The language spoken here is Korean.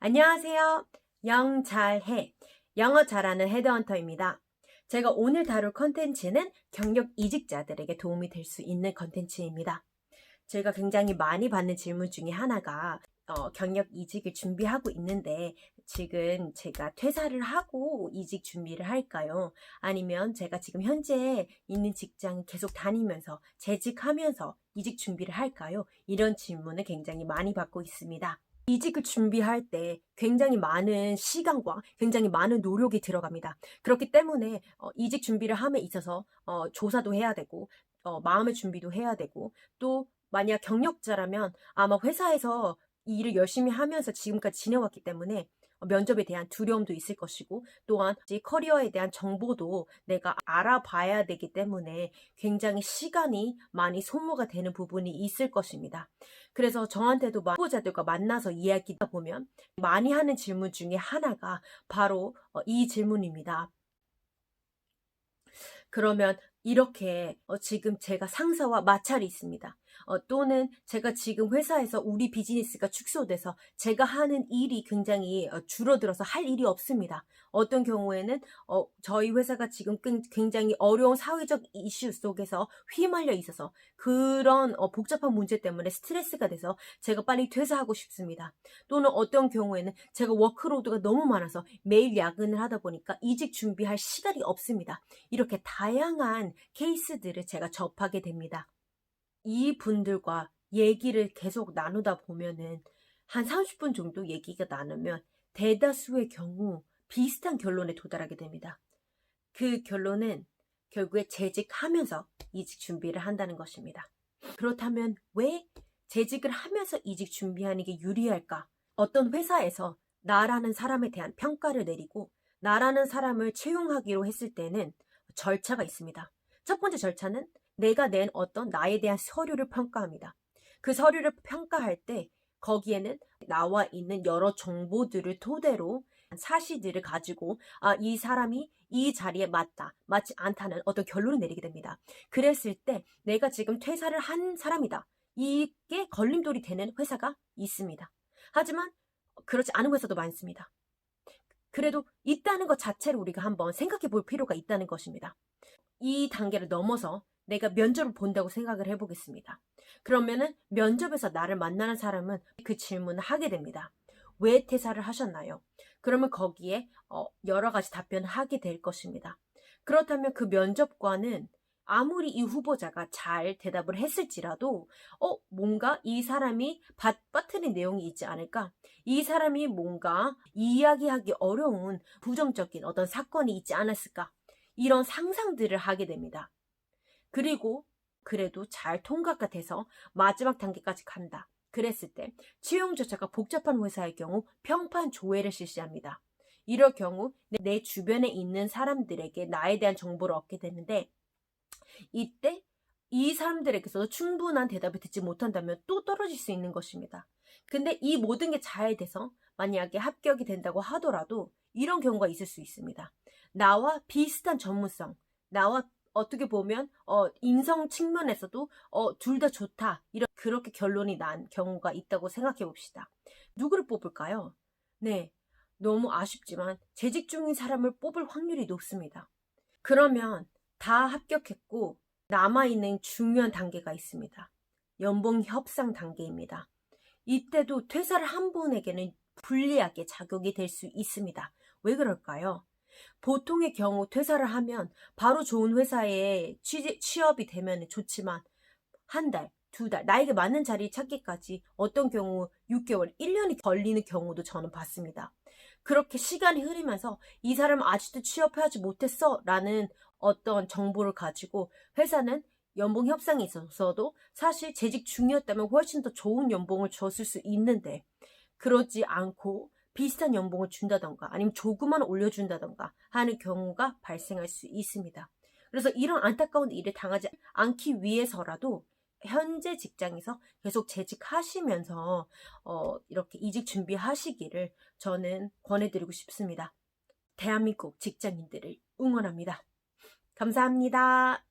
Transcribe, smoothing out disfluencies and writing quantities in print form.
안녕하세요. 영 잘해. 영어 잘하는 헤드헌터입니다. 제가 오늘 다룰 컨텐츠는 경력 이직자들에게 도움이 될 수 있는 컨텐츠입니다. 제가 굉장히 많이 받는 질문 중에 하나가 경력 이직을 준비하고 있는데 지금 제가 퇴사를 하고 이직 준비를 할까요? 아니면 제가 지금 현재 있는 직장 계속 다니면서 재직하면서 이직 준비를 할까요? 이런 질문을 굉장히 많이 받고 있습니다. 이직을 준비할 때 굉장히 많은 시간과 굉장히 많은 노력이 들어갑니다. 그렇기 때문에 이직 준비를 함에 있어서 조사도 해야 되고 마음의 준비도 해야 되고 또 만약 경력자라면 아마 회사에서 이 일을 열심히 하면서 지금까지 지내왔기 때문에 면접에 대한 두려움도 있을 것이고 또한 커리어에 대한 정보도 내가 알아봐야 되기 때문에 굉장히 시간이 많이 소모가 되는 부분이 있을 것입니다. 그래서 저한테도 후보자들과 만나서 이야기하다 보면 많이 하는 질문 중에 하나가 바로 이 질문입니다. 그러면 이렇게 지금 제가 상사와 마찰이 있습니다. 또는 제가 지금 회사에서 우리 비즈니스가 축소돼서 제가 하는 일이 굉장히 줄어들어서 할 일이 없습니다. 어떤 경우에는 저희 회사가 지금 굉장히 어려운 사회적 이슈 속에서 휘말려 있어서 그런 복잡한 문제 때문에 스트레스가 돼서 제가 빨리 퇴사하고 싶습니다. 또는 어떤 경우에는 제가 워크로드가 너무 많아서 매일 야근을 하다 보니까 이직 준비할 시간이 없습니다. 이렇게 다양한 케이스들을 제가 접하게 됩니다. 이 분들과 얘기를 계속 나누다 보면은 한 30분 정도 얘기가 나누면 대다수의 경우 비슷한 결론에 도달하게 됩니다. 그 결론은 결국에 재직하면서 이직 준비를 한다는 것입니다. 그렇다면 왜 재직을 하면서 이직 준비하는 게 유리할까? 어떤 회사에서 나라는 사람에 대한 평가를 내리고 나라는 사람을 채용하기로 했을 때는 절차가 있습니다. 첫 번째 절차는 내가 낸 어떤 나에 대한 서류를 평가합니다. 그 서류를 평가할 때 거기에는 나와 있는 여러 정보들을 토대로 사실들을 가지고 이 사람이 이 자리에 맞다, 맞지 않다는 어떤 결론을 내리게 됩니다. 그랬을 때 내가 지금 퇴사를 한 사람이다. 이게 걸림돌이 되는 회사가 있습니다. 하지만 그렇지 않은 회사도 많습니다. 그래도 있다는 것 자체를 우리가 한번 생각해 볼 필요가 있다는 것입니다. 이 단계를 넘어서 내가 면접을 본다고 생각을 해보겠습니다. 그러면은 면접에서 나를 만나는 사람은 그 질문을 하게 됩니다. 왜 퇴사를 하셨나요? 그러면 거기에 여러 가지 답변을 하게 될 것입니다. 그렇다면 그 면접관은 아무리 이 후보자가 잘 대답을 했을지라도 뭔가 이 사람이 빠뜨린 내용이 있지 않을까? 이 사람이 뭔가 이야기하기 어려운 부정적인 어떤 사건이 있지 않았을까? 이런 상상들을 하게 됩니다. 그리고 그래도 잘 통과가 돼서 마지막 단계까지 간다. 그랬을 때 채용 절차가 복잡한 회사의 경우 평판 조회를 실시합니다. 이럴 경우 내 주변에 있는 사람들에게 나에 대한 정보를 얻게 되는데 이때 이 사람들에게서도 충분한 대답을 듣지 못한다면 또 떨어질 수 있는 것입니다. 근데 이 모든 게 잘 돼서 만약에 합격이 된다고 하더라도 이런 경우가 있을 수 있습니다. 나와 비슷한 전문성, 나와 어떻게 보면 인성 측면에서도 둘 다 좋다. 그렇게 결론이 난 경우가 있다고 생각해 봅시다. 누구를 뽑을까요? 네, 너무 아쉽지만 재직 중인 사람을 뽑을 확률이 높습니다. 그러면 다 합격했고 남아있는 중요한 단계가 있습니다. 연봉 협상 단계입니다. 이때도 퇴사를 한 분에게는 불리하게 작용이 될 수 있습니다. 왜 그럴까요? 보통의 경우 퇴사를 하면 바로 좋은 회사에 취업이 되면 좋지만 한 달, 두 달, 나에게 맞는 자리 찾기까지 어떤 경우 6개월, 1년이 걸리는 경우도 저는 봤습니다. 그렇게 시간이 흐르면서 이 사람은 아직도 취업하지 못했어 라는 어떤 정보를 가지고 회사는 연봉 협상에 있어서도 사실 재직 중이었다면 훨씬 더 좋은 연봉을 줬을 수 있는데 그러지 않고 비슷한 연봉을 준다던가 아니면 조금만 올려준다던가 하는 경우가 발생할 수 있습니다. 그래서 이런 안타까운 일을 당하지 않기 위해서라도 현재 직장에서 계속 재직하시면서 이렇게 이직 준비하시기를 저는 권해드리고 싶습니다. 대한민국 직장인들을 응원합니다. 감사합니다.